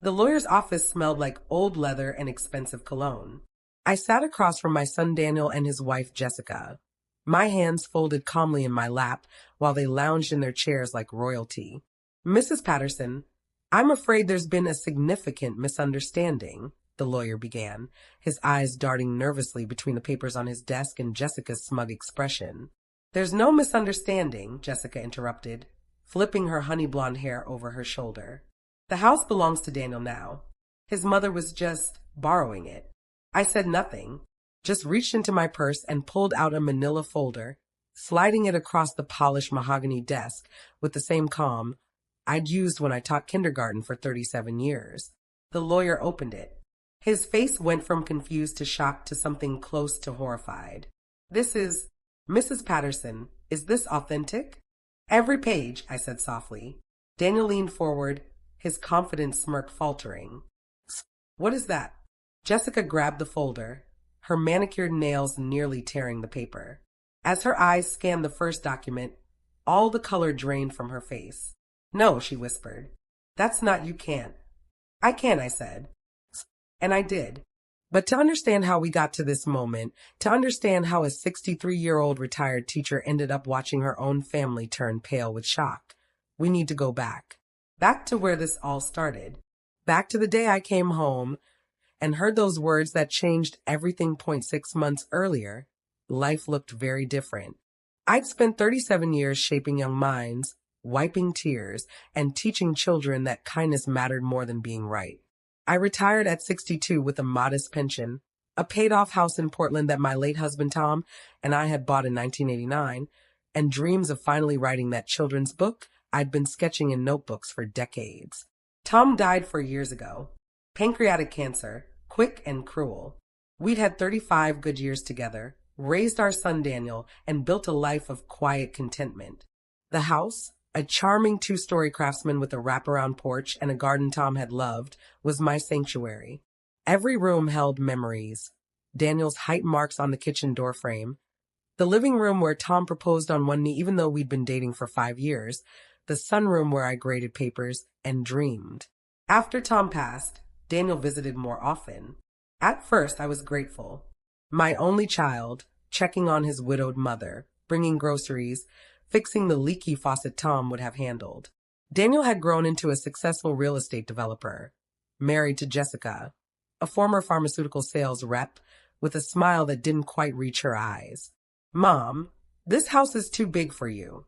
The lawyer's office smelled like old leather and expensive cologne. I sat across from my son Daniel and his wife Jessica, my hands folded calmly in my lap while they lounged in their chairs like royalty. "Mrs. Patterson, I'm afraid there's been a significant misunderstanding," the lawyer began, his eyes darting nervously between the papers on his desk and Jessica's smug expression. "There's no misunderstanding," Jessica interrupted, flipping her honey blonde hair over her shoulder. "The house belongs to Daniel now. His mother was just borrowing it." I said nothing, just reached into my purse and pulled out a manila folder, sliding it across the polished mahogany desk with the same calm I'd used when I taught kindergarten for 37 years. The lawyer opened it. His face went from confused to shocked to something close to horrified. "This is... Mrs. Patterson, is this authentic?" "Every page," I said softly. Daniel leaned forward, his confident smirk faltering. "What is that?" Jessica grabbed the folder, her manicured nails nearly tearing the paper. As her eyes scanned the first document, all the color drained from her face. "No," she whispered. "That's not, you can't." "I can," I said. And I did. But to understand how we got to this moment, to understand how a 63-year-old retired teacher ended up watching her own family turn pale with shock, we need to go back. Back to where this all started. Back to the day I came home and heard those words that changed everything. 6 months earlier, life looked very different. I'd spent 37 years shaping young minds, wiping tears, and teaching children that kindness mattered more than being right. I retired at 62 with a modest pension, a paid-off house in Portland that my late husband Tom and I had bought in 1989, and dreams of finally writing that children's book I'd been sketching in notebooks for decades. Tom died 4 years ago. Pancreatic cancer, quick and cruel. We'd had 35 good years together, raised our son Daniel, and built a life of quiet contentment. The house, a charming 2-story craftsman with a wraparound porch and a garden Tom had loved, was my sanctuary. Every room held memories. Daniel's height marks on the kitchen doorframe, the living room where Tom proposed on one knee even though we'd been dating for 5 years, the sunroom where I graded papers and dreamed. After Tom passed, Daniel visited more often. At first, I was grateful. My only child, checking on his widowed mother, bringing groceries, fixing the leaky faucet Tom would have handled. Daniel had grown into a successful real estate developer, married to Jessica, a former pharmaceutical sales rep with a smile that didn't quite reach her eyes. "Mom, this house is too big for you,"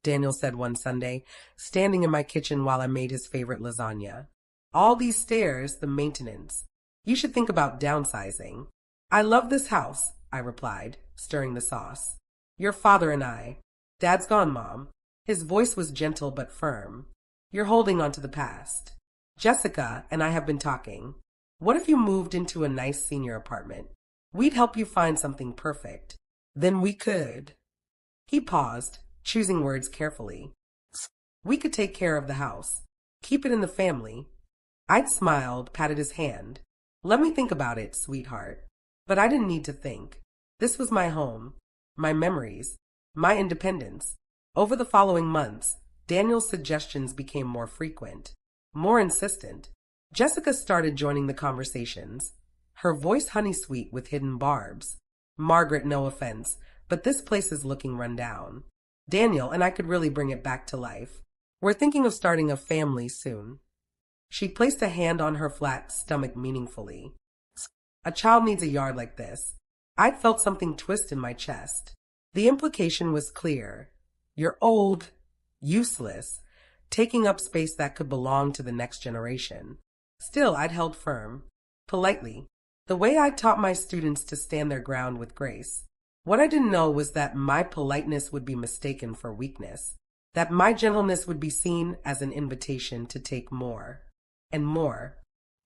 Daniel said one Sunday, standing in my kitchen while I made his favorite lasagna. "All these stairs, the maintenance. You should think about downsizing." "I love this house," I replied, stirring the sauce. "Your father and I. Dad's gone, Mom." His voice was gentle but firm. "You're holding on to the past. Jessica and I have been talking. What if you moved into a nice senior apartment? We'd help you find something perfect. Then we could..." He paused, choosing words carefully. "We could take care of the house. Keep it in the family." I'd smiled, patted his hand. "Let me think about it, sweetheart." But I didn't need to think. This was my home, my memories, my independence. Over the following months, Daniel's suggestions became more frequent, more insistent. Jessica started joining the conversations, her voice honey-sweet with hidden barbs. "Margaret, no offense, but this place is looking run down. Daniel and I could really bring it back to life. We're thinking of starting a family soon." She placed a hand on her flat stomach meaningfully. "A child needs a yard like this." I'd felt something twist in my chest. The implication was clear. You're old, useless, taking up space that could belong to the next generation. Still, I'd held firm, politely, the way I taught my students to stand their ground with grace. What I didn't know was that my politeness would be mistaken for weakness, that my gentleness would be seen as an invitation to take more and more,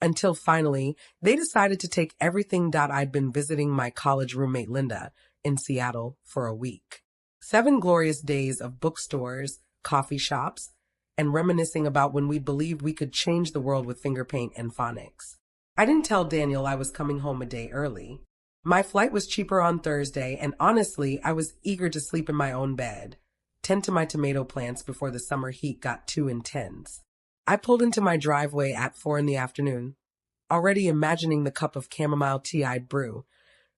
until finally they decided to take everything. I'd been visiting my college roommate Linda in Seattle for a week. 7 glorious days of bookstores, coffee shops, and reminiscing about when we believed we could change the world with finger paint and phonics. I didn't tell Daniel I was coming home a day early. My flight was cheaper on Thursday, and honestly, I was eager to sleep in my own bed, tend to my tomato plants before the summer heat got too intense. I pulled into my driveway at 4 in the afternoon, already imagining the cup of chamomile tea I'd brew,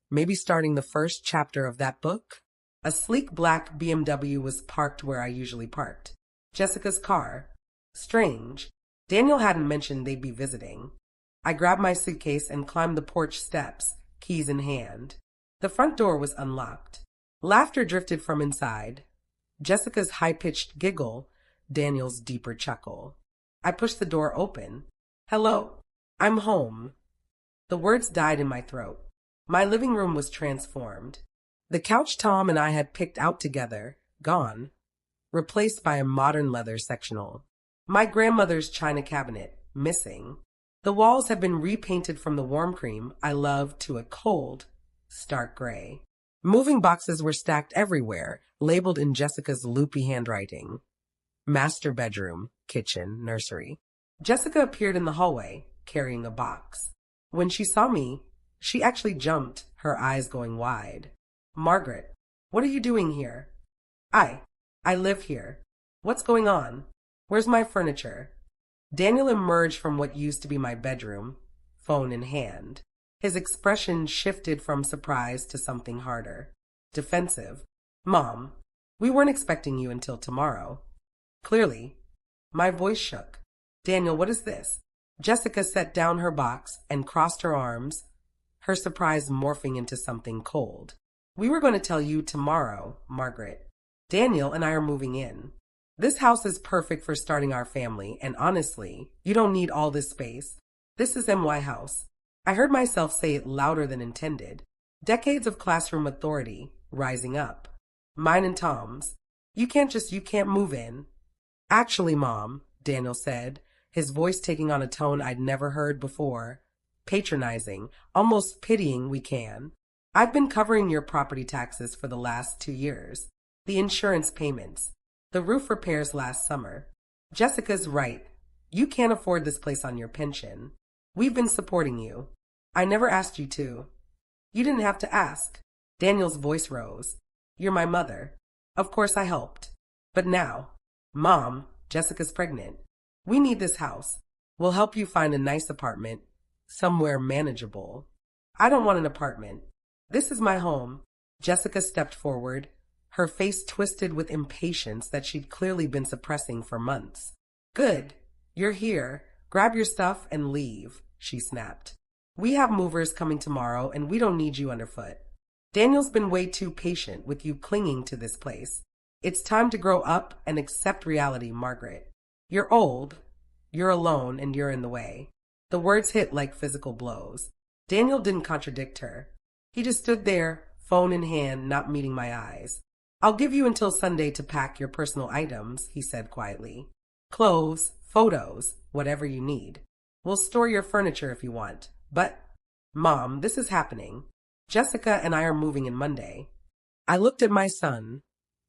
maybe starting the first chapter of that book. A sleek black BMW was parked where I usually parked. Jessica's car. Strange. Daniel hadn't mentioned they'd be visiting. I grabbed my suitcase and climbed the porch steps, keys in hand. The front door was unlocked. Laughter drifted from inside. Jessica's high-pitched giggle, Daniel's deeper chuckle. I pushed the door open. "Hello, I'm home." The words died in my throat. My living room was transformed. The couch Tom and I had picked out together, gone, replaced by a modern leather sectional. My grandmother's china cabinet, missing. The walls had been repainted from the warm cream I loved to a cold, stark gray. Moving boxes were stacked everywhere, labeled in Jessica's loopy handwriting. Master bedroom, kitchen, nursery. Jessica appeared in the hallway, carrying a box. When she saw me, she actually jumped, her eyes going wide. "Margaret, what are you doing here?" I live here. What's going on? Where's my furniture?" Daniel emerged from what used to be my bedroom, phone in hand. His expression shifted from surprise to something harder. Defensive. "Mom, we weren't expecting you until tomorrow." Clearly. My voice shook. "Daniel, what is this?" Jessica set down her box and crossed her arms, her surprise morphing into something cold. "We were going to tell you tomorrow, Margaret. Daniel and I are moving in. This house is perfect for starting our family, and honestly, you don't need all this space. This is MY House." I heard myself say it louder than intended. Decades of classroom authority rising up. Mine and Tom's. You can't move in." "Actually, Mom," Daniel said, his voice taking on a tone I'd never heard before. Patronizing, almost pitying, "we can. I've been covering your property taxes for the last 2 years. The insurance payments. The roof repairs last summer. Jessica's right. You can't afford this place on your pension. We've been supporting you. I never asked you to." "You didn't have to ask." Daniel's voice rose. "You're my mother. Of course I helped. But now, Mom, Jessica's pregnant. We need this house. We'll help you find a nice apartment, somewhere manageable." "I don't want an apartment. This is my home." Jessica stepped forward, her face twisted with impatience that she'd clearly been suppressing for months. "Good. You're here. Grab your stuff and leave," she snapped. "We have movers coming tomorrow, and we don't need you underfoot. Daniel's been way too patient with you clinging to this place. It's time to grow up and accept reality, Margaret. You're old, you're alone, and you're in the way." The words hit like physical blows. Daniel didn't contradict her. He just stood there, phone in hand, not meeting my eyes. "I'll give you until Sunday to pack your personal items," he said quietly. "Clothes, photos, whatever you need. We'll store your furniture if you want. But, Mom, this is happening. Jessica and I are moving in Monday." I looked at my son.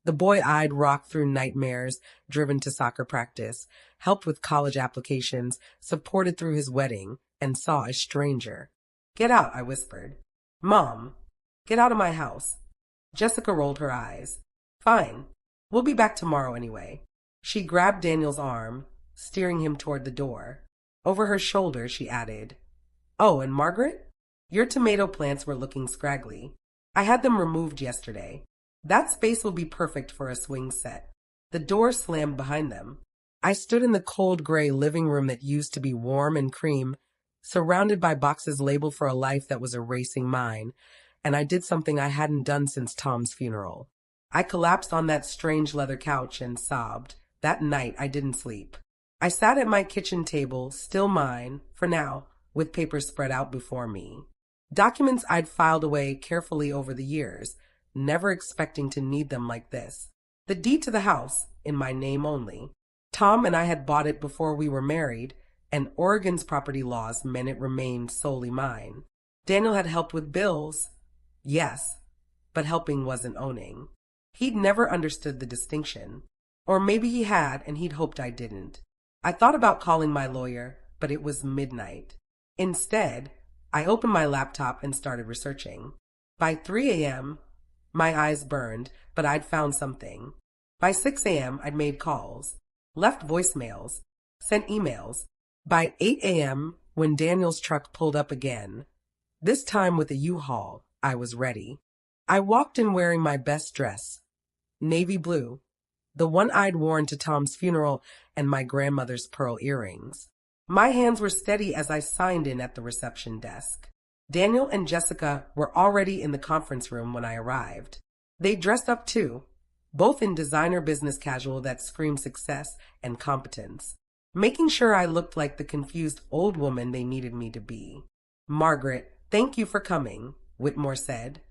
The boy I'd rocked through nightmares, driven to soccer practice, helped with college applications, supported through his wedding, and saw a stranger. "Get out," I whispered. "Mom, get out of my house." Jessica rolled her eyes. "Fine. We'll be back tomorrow anyway." She grabbed Daniel's arm, steering him toward the door. Over her shoulder, she added, "Oh, and Margaret? Your tomato plants were looking scraggly. I had them removed yesterday. That space will be perfect for a swing set." The door slammed behind them. I stood in the cold gray living room that used to be warm and cream, surrounded by boxes labeled for a life that was erasing mine, and I did something I hadn't done since Tom's funeral. I collapsed on that strange leather couch and sobbed. That night, I didn't sleep. I sat at my kitchen table, still mine, for now, with papers spread out before me. Documents I'd filed away carefully over the years, never expecting to need them like this. The deed to the house, in my name only. Tom and I had bought it before we were married, and Oregon's property laws meant it remained solely mine. Daniel had helped with bills. Yes, but helping wasn't owning. He'd never understood the distinction. Or maybe he had, and he'd hoped I didn't. I thought about calling my lawyer, but it was midnight. Instead, I opened my laptop and started researching. By 3 a.m., my eyes burned, but I'd found something. By 6 a.m., I'd made calls, left voicemails, Sent emails. By 8 a.m., when Daniel's truck pulled up again, this time with a U-Haul, I was ready. I walked in wearing my best dress, navy blue, the one I'd worn to Tom's funeral, and my grandmother's pearl earrings. My hands were steady as I signed in at the reception desk. Daniel and Jessica were already in the conference room when I arrived. They dressed up too, both in designer business casual that screamed success and competence, making sure I looked like the confused old woman they needed me to be. "Margaret, thank you for coming," Whitmore said,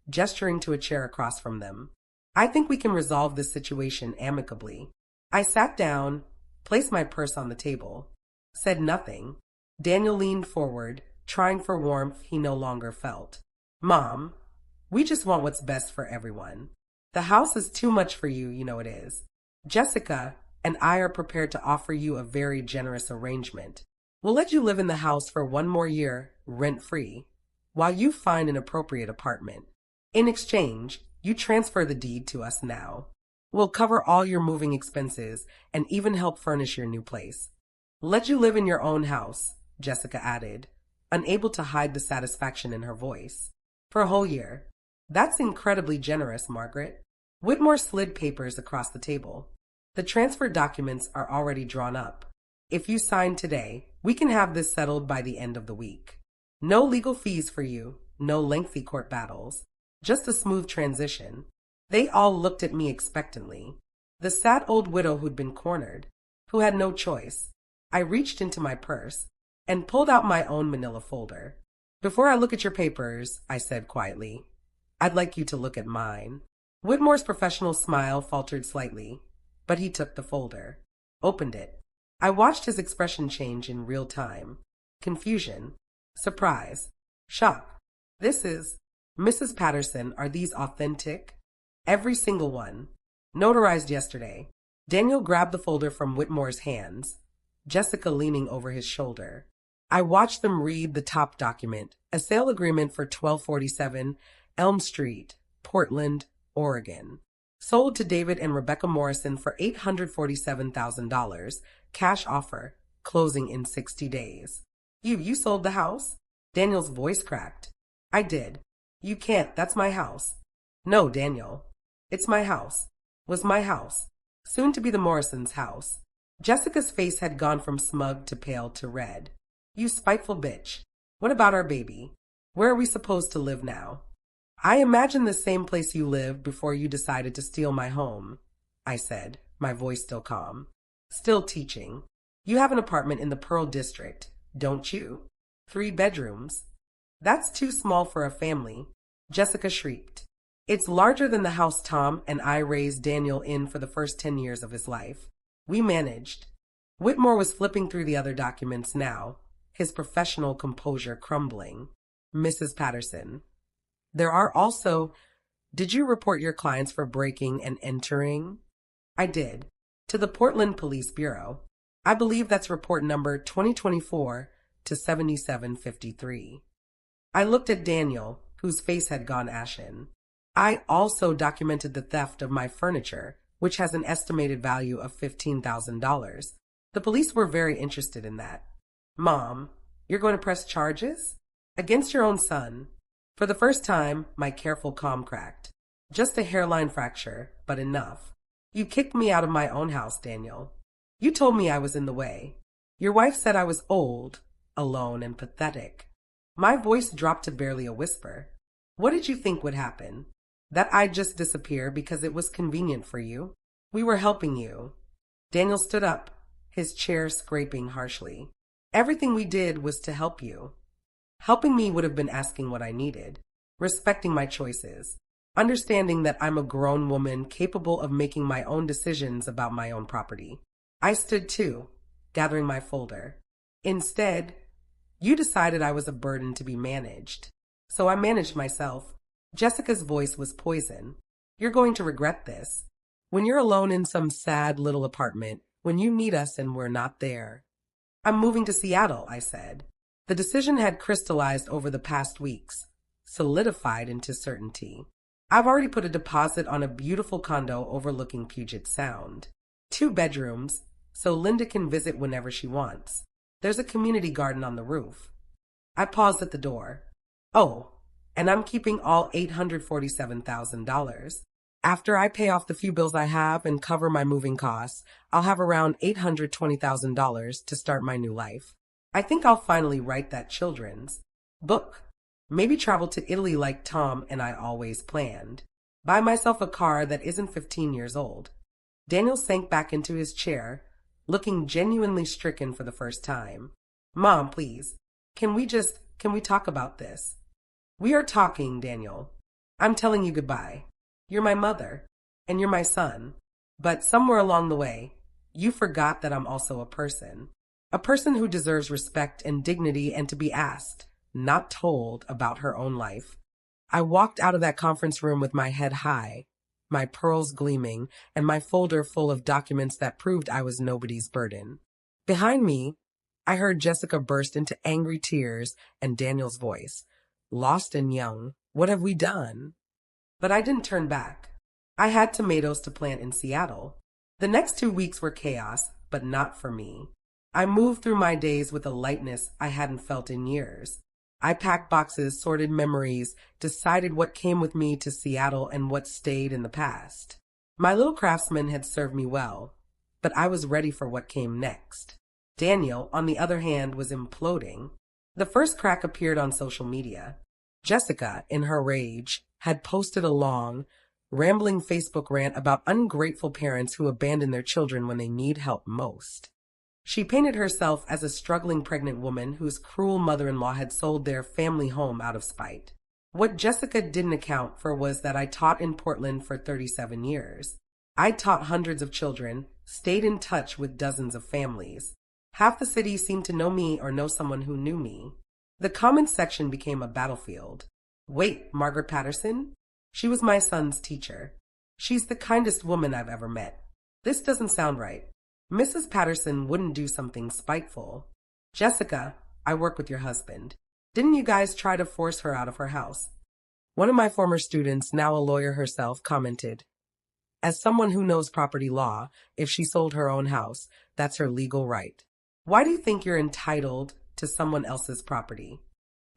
gesturing to a chair across from them. "I think we can resolve this situation amicably." I sat down, placed my purse on the table, said nothing. Daniel leaned forward, trying for warmth he no longer felt. "Mom, we just want what's best for everyone. The house is too much for you, you know it is. Jessica and I are prepared to offer you a very generous arrangement. We'll let you live in the house for 1 more year, rent-free, while you find an appropriate apartment. In exchange, you transfer the deed to us now. We'll cover all your moving expenses and even help furnish your new place. Let you live in your own house," Jessica added, unable to hide the satisfaction in her voice. "For a whole year. That's incredibly generous, Margaret." Whitmore slid papers across the table. "The transfer documents are already drawn up. If you sign today, we can have this settled by the end of the week. No legal fees for you, no lengthy court battles. Just a smooth transition." They all looked at me expectantly. The sad old widow who'd been cornered, who had no choice. I reached into my purse and pulled out my own manila folder. "Before I look at your papers," I said quietly, "I'd like you to look at mine." Whitmore's professional smile faltered slightly, but he took the folder, opened it. I watched his expression change in real time. Confusion, surprise, shock. "This is Mrs. Patterson. Are these authentic?" "Every single one. Notarized yesterday." Daniel grabbed the folder from Whitmore's hands, Jessica leaning over his shoulder. I watched them read the top document, a sale agreement for 1247 Elm Street, Portland, Oregon. Sold to David and Rebecca Morrison for $847,000. Cash offer. Closing in 60 days. You sold the house?" Daniel's voice cracked. "I did." "You can't. That's my house." "No, Daniel. It's my house. Was my house. Soon to be the Morrisons' house." Jessica's face had gone from smug to pale to red. "You spiteful bitch. What about our baby? Where are we supposed to live now?" "I imagined the same place you lived before you decided to steal my home," I said, my voice still calm. "Still teaching. You have an apartment in the Pearl District, don't you? 3 bedrooms. That's too small for a family," Jessica shrieked. "It's larger than the house Tom and I raised Daniel in for the first 10 years of his life. We managed." Whitmore was flipping through the other documents now, his professional composure crumbling. "Mrs. Patterson, there are also... Did you report your clients for breaking and entering?" "I did. To the Portland Police Bureau. I believe that's report number 2024 to 7753. I looked at Daniel, whose face had gone ashen. "I also documented the theft of my furniture, which has an estimated value of $15,000. The police were very interested in that." "Mom, you're going to press charges? Against your own son?" For the first time, my careful calm cracked. "Just a hairline fracture, but enough. You kicked me out of my own house, Daniel. You told me I was in the way. Your wife said I was old, alone, and pathetic." My voice dropped to barely a whisper. "What did you think would happen? That I'd just disappear because it was convenient for you? We were helping you." Daniel stood up, his chair scraping harshly. "Everything we did was to help you." Helping me would have been asking what I needed, respecting my choices, understanding that I'm a grown woman capable of making my own decisions about my own property. I stood too, gathering my folder. Instead, you decided I was a burden to be managed. So I managed myself. Jessica's voice was poison. "You're going to regret this. When you're alone in some sad little apartment, when you need us and we're not there." "I'm moving to Seattle," I said. The decision had crystallized over the past weeks, solidified into certainty. I've already put a deposit on a beautiful condo overlooking Puget Sound. 2 bedrooms, so Linda can visit whenever she wants. There's a community garden on the roof. I paused at the door. Oh, and I'm keeping all $847,000. After I pay off the few bills I have and cover my moving costs, I'll have around $820,000 to start my new life. I think I'll finally write that children's book. Maybe travel to Italy like Tom and I always planned. Buy myself a car that isn't 15 years old. Daniel sank back into his chair, looking genuinely stricken for the first time. Mom, please, can we talk about this? We are talking, Daniel. I'm telling you goodbye. You're my mother, and you're my son. But somewhere along the way, you forgot that I'm also a person. A person who deserves respect and dignity and to be asked, not told, about her own life. I walked out of that conference room with my head high, my pearls gleaming, and my folder full of documents that proved I was nobody's burden. Behind me, I heard Jessica burst into angry tears and Daniel's voice. Lost and young, what have we done? But I didn't turn back. I had tomatoes to plant in Seattle. The next 2 weeks were chaos, but not for me. I moved through my days with a lightness I hadn't felt in years. I packed boxes, sorted memories, decided what came with me to Seattle and what stayed in the past. My little craftsman had served me well, but I was ready for what came next. Daniel, on the other hand, was imploding. The first crack appeared on social media. Jessica, in her rage, had posted a long, rambling Facebook rant about ungrateful parents who abandon their children when they need help most. She painted herself as a struggling pregnant woman whose cruel mother-in-law had sold their family home out of spite. What Jessica didn't account for was that I taught in Portland for 37 years. I taught hundreds of children, stayed in touch with dozens of families. Half the city seemed to know me or know someone who knew me. The comment section became a battlefield. Wait, Margaret Patterson? She was my son's teacher. She's the kindest woman I've ever met. This doesn't sound right. Mrs. Patterson wouldn't do something spiteful. Jessica, I work with your husband. Didn't you guys try to force her out of her house? One of my former students, now a lawyer herself, commented, as someone who knows property law, if she sold her own house, that's her legal right. Why do you think you're entitled to someone else's property?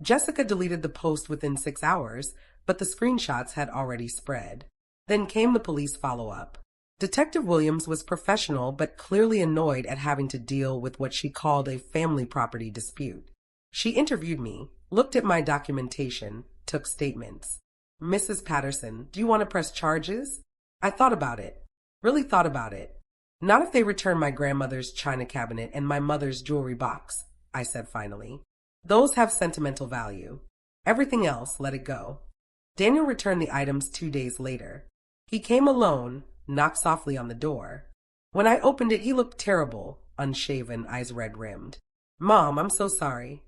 Jessica deleted the post within 6 hours, but the screenshots had already spread. Then came the police follow-up. Detective Williams was professional but clearly annoyed at having to deal with what she called a family property dispute. She interviewed me, looked at my documentation, took statements. Mrs. Patterson, do you want to press charges? I thought about it. Really thought about it. Not if they return my grandmother's china cabinet and my mother's jewelry box, I said finally. Those have sentimental value. Everything else, let it go. Daniel returned the items 2 days later. He came alone, knocked softly on the door. When I opened it, he looked terrible, unshaven, eyes red-rimmed. Mom, I'm so sorry.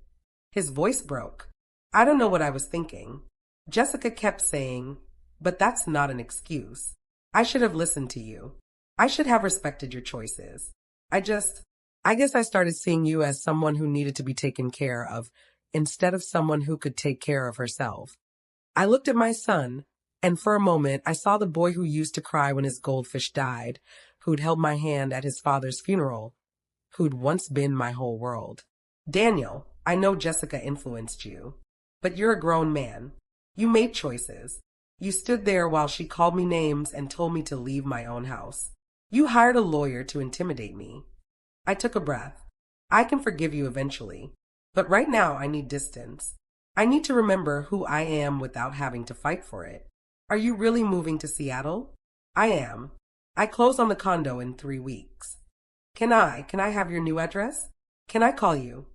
His voice broke. I don't know what I was thinking. Jessica kept saying, but that's not an excuse. I should have listened to you. I should have respected your choices. I guess I started seeing you as someone who needed to be taken care of, instead of someone who could take care of herself. I looked at my son, and for a moment I saw the boy who used to cry when his goldfish died, who'd held my hand at his father's funeral, who'd once been my whole world. Daniel, I know Jessica influenced you, but you're a grown man. You made choices. You stood there while she called me names and told me to leave my own house. You hired a lawyer to intimidate me. I took a breath. I can forgive you eventually, but right now I need distance. I need to remember who I am without having to fight for it. Are you really moving to Seattle? I am. I close on the condo in 3 weeks. Can I have your new address? Can I call you?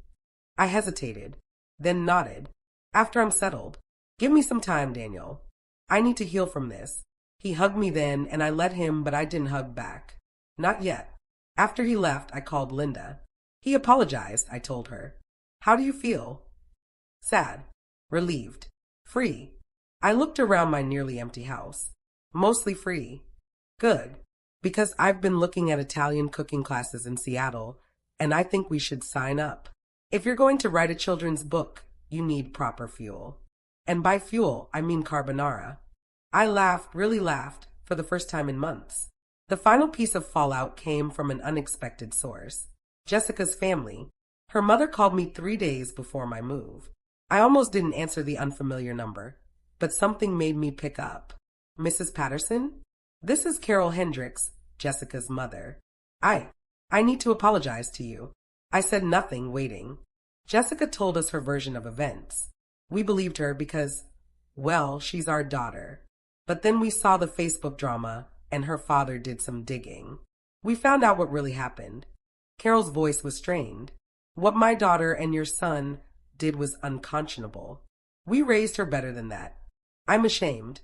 I hesitated, then nodded. After I'm settled. Give me some time, Daniel. I need to heal from this. He hugged me then, and I let him, but I didn't hug back. Not yet. After he left, I called Linda. He apologized, I told her. How do you feel? Sad. Relieved. Free. I looked around my nearly empty house. Mostly free. Good. Because I've been looking at Italian cooking classes in Seattle, and I think we should sign up. If you're going to write a children's book, you need proper fuel. And by fuel, I mean carbonara. I laughed, really laughed, for the first time in months. The final piece of fallout came from an unexpected source. Jessica's family. Her mother called me 3 days before my move. I almost didn't answer the unfamiliar number, but something made me pick up. Mrs. Patterson? This is Carol Hendricks, Jessica's mother. I need to apologize to you. I said nothing, waiting. Jessica told us her version of events. We believed her because, well, she's our daughter. But then we saw the Facebook drama, and her father did some digging. We found out what really happened. Carol's voice was strained. What my daughter and your son did was unconscionable. We raised her better than that. I'm ashamed.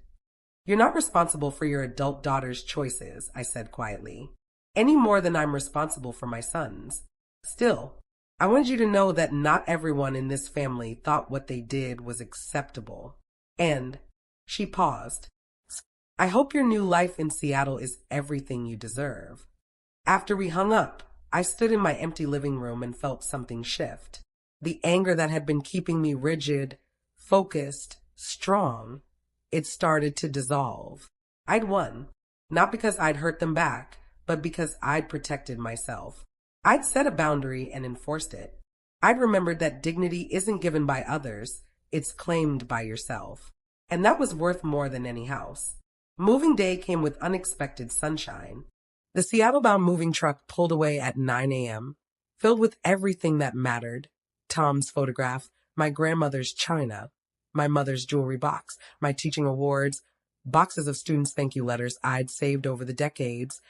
You're not responsible for your adult daughter's choices, I said quietly, any more than I'm responsible for my son's. Still, I wanted you to know that not everyone in this family thought what they did was acceptable. And she paused. I hope your new life in Seattle is everything you deserve. After we hung up, I stood in my empty living room and felt something shift. The anger that had been keeping me rigid, focused, strong, it started to dissolve. I'd won, not because I'd hurt them back, but because I'd protected myself. I'd set a boundary and enforced it. I'd remembered that dignity isn't given by others, it's claimed by yourself. And that was worth more than any house. Moving day came with unexpected sunshine. The Seattle-bound moving truck pulled away at 9 a.m., filled with everything that mattered. Tom's photograph, my grandmother's china, my mother's jewelry box, my teaching awards, boxes of students' thank you letters I'd saved over the decades,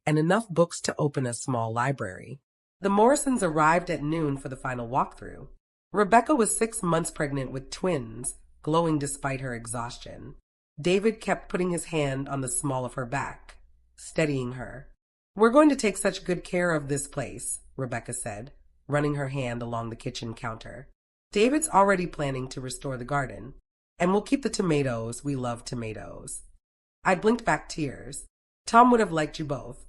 and enough books to open a small library. The Morrisons arrived at noon for the final walkthrough. Rebecca was 6 months pregnant with twins, glowing despite her exhaustion. David kept putting his hand on the small of her back, steadying her. We're going to take such good care of this place, Rebecca said, running her hand along the kitchen counter. David's already planning to restore the garden, and we'll keep the tomatoes. We love tomatoes. I blinked back tears. Tom would have liked you both.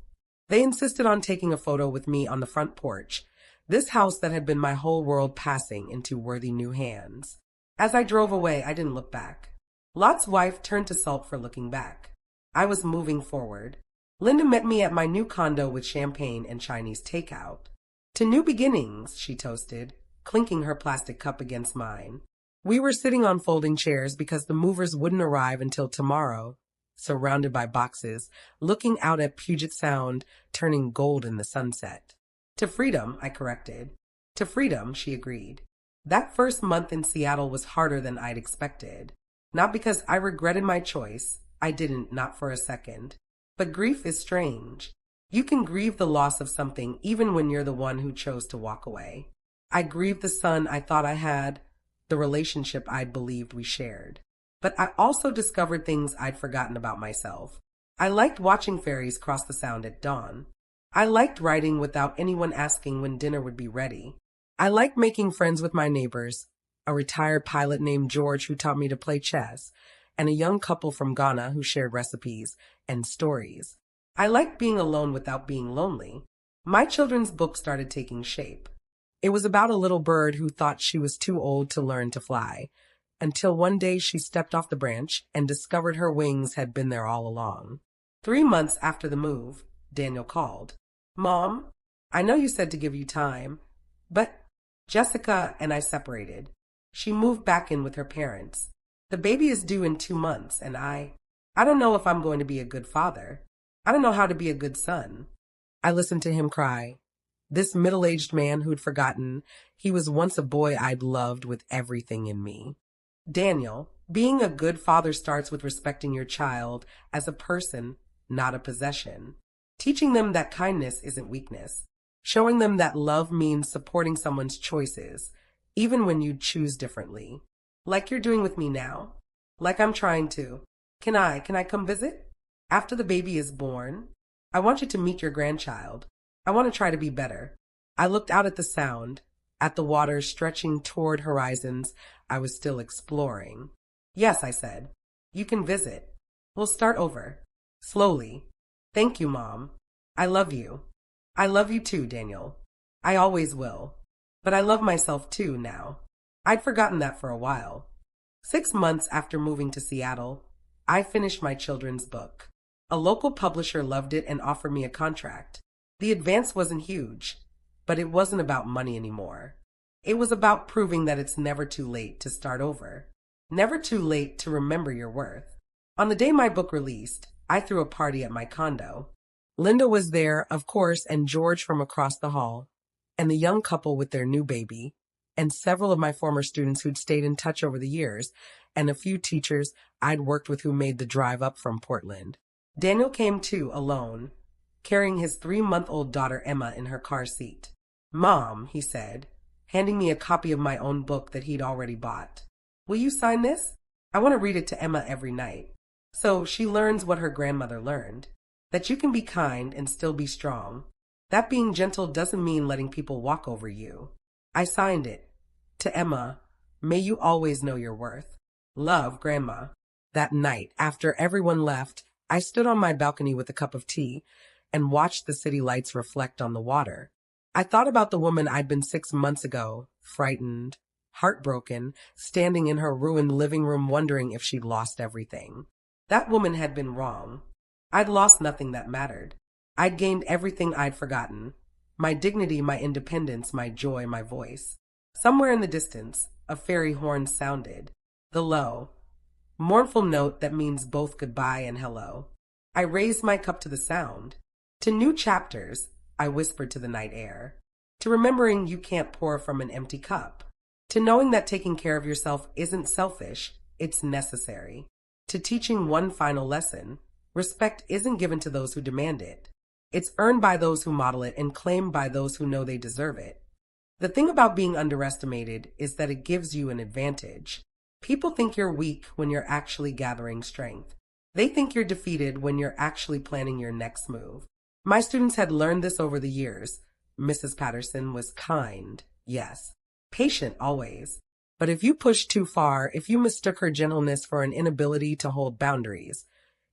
They insisted on taking a photo with me on the front porch, this house that had been my whole world passing into worthy new hands. As I drove away, I didn't look back. Lot's wife turned to sulk for looking back. I was moving forward. Linda met me at my new condo with champagne and Chinese takeout. To new beginnings, she toasted, clinking her plastic cup against mine. We were sitting on folding chairs because the movers wouldn't arrive until tomorrow, surrounded by boxes, looking out at Puget Sound, turning gold in the sunset. To freedom, I corrected. To freedom, she agreed. That first month in Seattle was harder than I'd expected. Not because I regretted my choice. I didn't, not for a second. But grief is strange. You can grieve the loss of something even when you're the one who chose to walk away. I grieved the son I thought I had, the relationship I'd believed we shared. But I also discovered things I'd forgotten about myself. I liked watching ferries cross the Sound at dawn. I liked writing without anyone asking when dinner would be ready. I liked making friends with my neighbors, a retired pilot named George who taught me to play chess, and a young couple from Ghana who shared recipes and stories. I liked being alone without being lonely. My children's book started taking shape. It was about a little bird who thought she was too old to learn to fly, until one day she stepped off the branch and discovered her wings had been there all along. 3 months after the move, Daniel called. Mom, I know you said to give you time, but Jessica and I separated. She moved back in with her parents. The baby is due in 2 months, and I don't know if I'm going to be a good father. I don't know how to be a good son. I listened to him cry. This middle-aged man who'd forgotten he was once a boy I'd loved with everything in me. Daniel, being a good father starts with respecting your child as a person, not a possession. Teaching them that kindness isn't weakness. Showing them that love means supporting someone's choices, even when you choose differently. Like you're doing with me now. Like I'm trying to. Can I come visit? After the baby is born, I want you to meet your grandchild. I want to try to be better. I looked out at the Sound, at the water stretching toward horizons I was still exploring. Yes, I said. You can visit. We'll start over. Slowly. Thank you, Mom. I love you. I love you too, Daniel. I always will. But I love myself too now. I'd forgotten that for a while. 6 months after moving to Seattle, I finished my children's book. A local publisher loved it and offered me a contract. The advance wasn't huge, but it wasn't about money anymore. It was about proving that it's never too late to start over. Never too late to remember your worth. On the day my book released, I threw a party at my condo. Linda was there, of course, and George from across the hall, and the young couple with their new baby, and several of my former students who'd stayed in touch over the years, and a few teachers I'd worked with who made the drive up from Portland. Daniel came too, alone, carrying his 3-month-old daughter Emma in her car seat. "Mom," he said, handing me a copy of my own book that he'd already bought. "Will you sign this? I want to read it to Emma every night, so she learns what her grandmother learned, that you can be kind and still be strong. That being gentle doesn't mean letting people walk over you." I signed it. To Emma, "May you always know your worth. Love, Grandma." That night, after everyone left, I stood on my balcony with a cup of tea and watched the city lights reflect on the water. I thought about the woman I'd been 6 months ago, frightened, heartbroken, standing in her ruined living room wondering if she'd lost everything. That woman had been wrong. I'd lost nothing that mattered. I'd gained everything I'd forgotten. My dignity, my independence, my joy, my voice. Somewhere in the distance, a fairy horn sounded. The low, mournful note that means both goodbye and hello. I raised my cup to the sound. To new chapters, I whispered to the night air. To remembering you can't pour from an empty cup. To knowing that taking care of yourself isn't selfish, it's necessary. To teaching one final lesson. Respect isn't given to those who demand it. It's earned by those who model it and claimed by those who know they deserve it. The thing about being underestimated is that it gives you an advantage. People think you're weak when you're actually gathering strength. They think you're defeated when you're actually planning your next move. My students had learned this over the years. Mrs. Patterson was kind, yes, patient always. But if you pushed too far, if you mistook her gentleness for an inability to hold boundaries,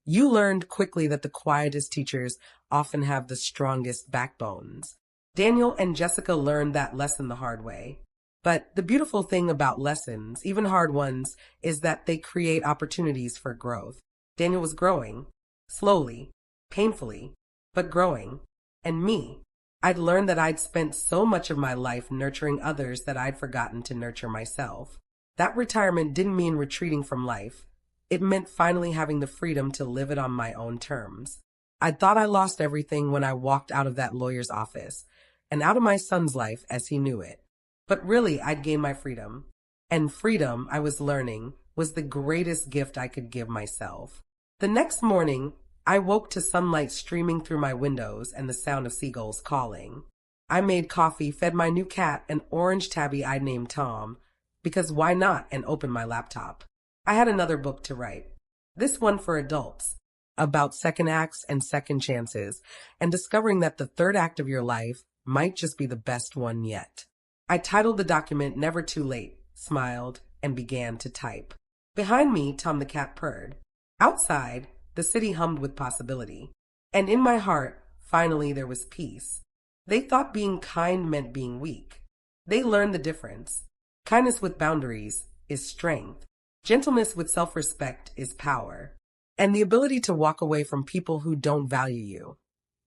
you learned quickly that the quietest teachers often have the strongest backbones. Daniel and Jessica learned that lesson the hard way. But the beautiful thing about lessons, even hard ones, is that they create opportunities for growth. Daniel was growing, slowly, painfully, but growing. And me, I'd learned that I'd spent so much of my life nurturing others that I'd forgotten to nurture myself. That retirement didn't mean retreating from life. It meant finally having the freedom to live it on my own terms. I thought I lost everything when I walked out of that lawyer's office, and out of my son's life as he knew it. But really, I'd gained my freedom. And freedom, I was learning, was the greatest gift I could give myself. The next morning, I woke to sunlight streaming through my windows and the sound of seagulls calling. I made coffee, fed my new cat an orange tabby I named Tom, because why not, and opened my laptop. I had another book to write, this one for adults, about second acts and second chances, and discovering that the third act of your life might just be the best one yet. I titled the document Never Too Late, smiled, and began to type. Behind me, Tom the cat purred. Outside, the city hummed with possibility. And in my heart, finally there was peace. They thought being kind meant being weak. They learned the difference. Kindness with boundaries is strength. Gentleness with self-respect is power. And the ability to walk away from people who don't value you,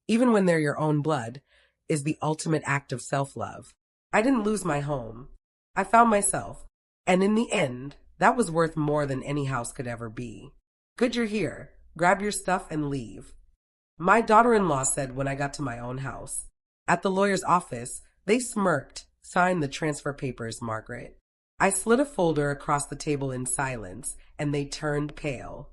even when they're your own blood, is the ultimate act of self-love. I didn't lose my home. I found myself. And in the end, that was worth more than any house could ever be. Good you're here. Grab your stuff and leave. My daughter-in-law said when I got to my own house. At the lawyer's office, they smirked, signed the transfer papers, Margaret. I slid a folder across the table in silence, and they turned pale.